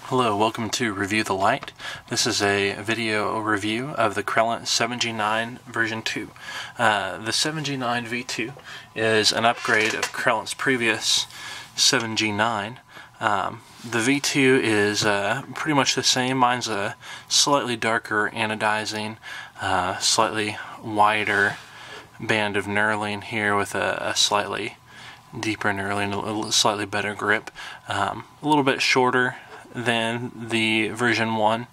Hello, welcome to Review the Light. This is a video review of the Crelant 7G9 version 2. The 7G9 V2 is an upgrade of Crelant's previous 7G9. The V2 is pretty much the same. Mine's a slightly darker anodizing, slightly wider band of knurling here with a slightly deeper knurling, a slightly better grip, a little bit shorter than the version 1.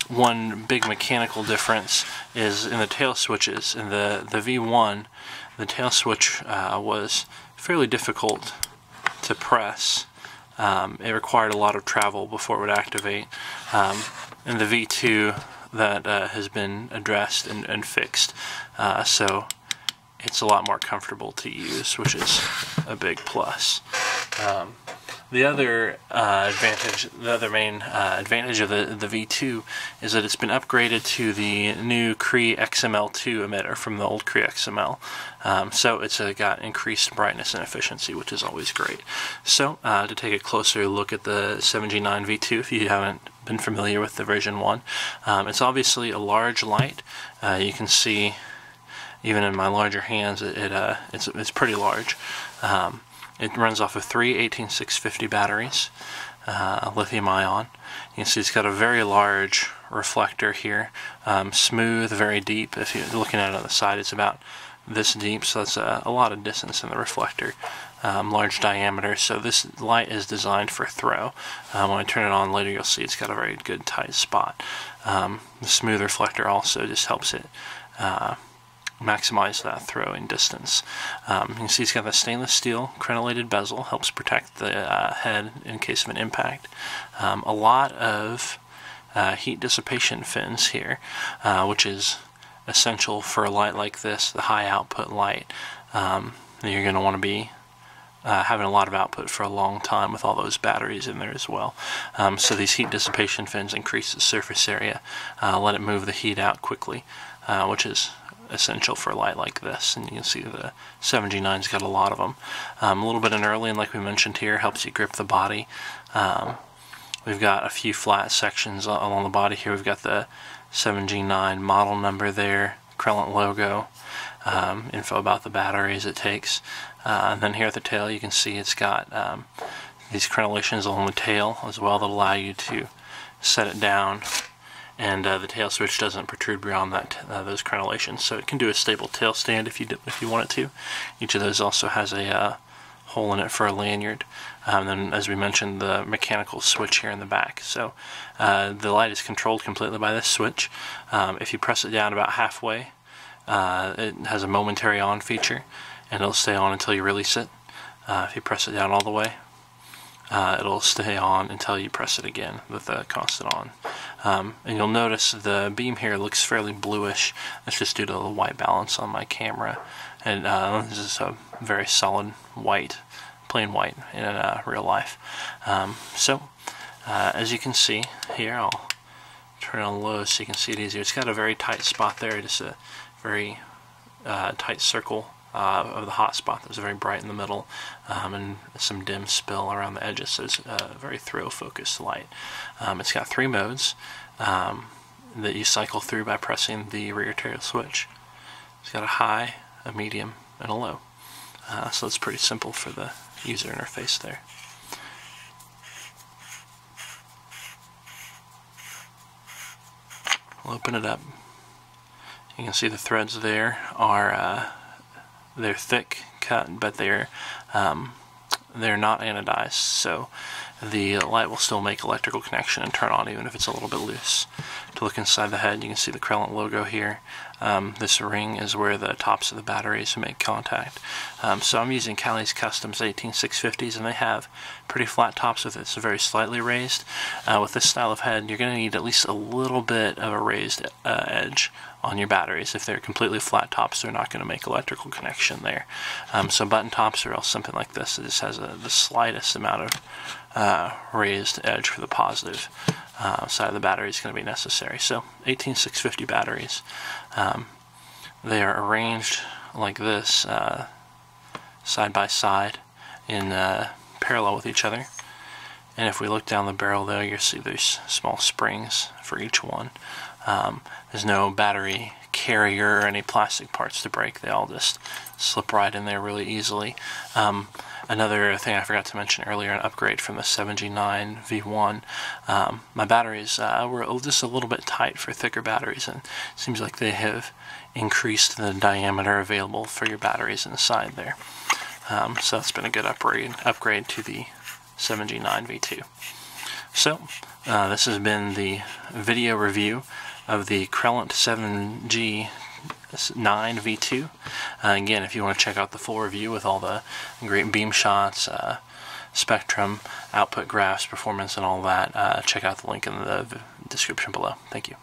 One big mechanical difference is in the tail switches. In the V1, the tail switch was fairly difficult to press. It required a lot of travel before it would activate. In the V2, that has been addressed and fixed, so it's a lot more comfortable to use, which is a big plus. The other main advantage of the V2 is that it's been upgraded to the new Cree XML2 emitter from the old Cree XML. So it's got increased brightness and efficiency, which is always great. So to take a closer look at the 7G9 V2, if you haven't been familiar with the version 1, it's obviously a large light. You can see, even in my larger hands, it's pretty large. It runs off of 3 18650 batteries, lithium ion. You can see it's got a very large reflector here, smooth, very deep. If you're looking at it on the side, it's about this deep, so that's a lot of distance in the reflector. Large diameter, so this light is designed for throw. When I turn it on later, you'll see it's got a very good tight spot. The smooth reflector also just helps it maximize that throwing distance. You can see it's got the stainless steel crenellated bezel, helps protect the head in case of an impact. A lot of heat dissipation fins here, which is essential for a light like this, the high output light. You're going to want to be having a lot of output for a long time with all those batteries in there as well. So these heat dissipation fins increase the surface area, let it move the heat out quickly, which is essential for a light like this. And you can see the 7G9's got a lot of them. A little bit of knurling, like we mentioned here, helps you grip the body. We've got a few flat sections along the body here. We've got the 7G9 model number there, Crelant logo, info about the batteries it takes. And then here at the tail, you can see it's got these crenellations along the tail as well that allow you to set it down, and the tail switch doesn't protrude beyond those crenellations, so it can do a stable tail stand if you want it to. Each of those also has a hole in it for a lanyard. And then, as we mentioned, the mechanical switch here in the back. So the light is controlled completely by this switch. If you press it down about halfway, it has a momentary on feature, and it'll stay on until you release it. If you press it down all the way, it'll stay on until you press it again with the constant on. And you'll notice the beam here looks fairly bluish. That's just due to the white balance on my camera. And this is a very solid white, plain white in real life. As you can see here, I'll turn it on low so you can see it easier. It's got a very tight spot there, just a very tight circle of the hot spot that's very bright in the middle, and some dim spill around the edges, so it's a very throw-focused light. It's got 3 modes that you cycle through by pressing the rear tail switch. It's got a high, a medium, and a low. So it's pretty simple for the user interface there. I'll open it up. You can see the threads there are they're thick cut, but they're not anodized, so the light will still make electrical connection and turn on even if it's a little bit loose. To look inside the head, you can see the Crelant logo here. This ring is where the tops of the batteries make contact. So I'm using Cali's Customs 18650s, and they have pretty flat tops with it, so very slightly raised. With this style of head, you're going to need at least a little bit of a raised edge on your batteries. If they're completely flat tops, they're not going to make electrical connection there. So button tops, or else something like this, it just has the slightest amount of raised edge for the positive side of the battery is going to be necessary. So 18650 batteries. They are arranged like this, side by side, in parallel with each other. And if we look down the barrel there, you'll see there's small springs for each one. There's no battery carrier or any plastic parts to break. They all just slip right in there really easily. Another thing I forgot to mention earlier, an upgrade from the 7G9 V1. My batteries were just a little bit tight for thicker batteries, and it seems like they have increased the diameter available for your batteries inside there. So that's been a good upgrade to the 7G9 V2. So this has been the video review of the Crelant 7G9 V2. Again, if you want to check out the full review with all the great beam shots, spectrum, output graphs, performance, and all that, check out the link in the description below. Thank you.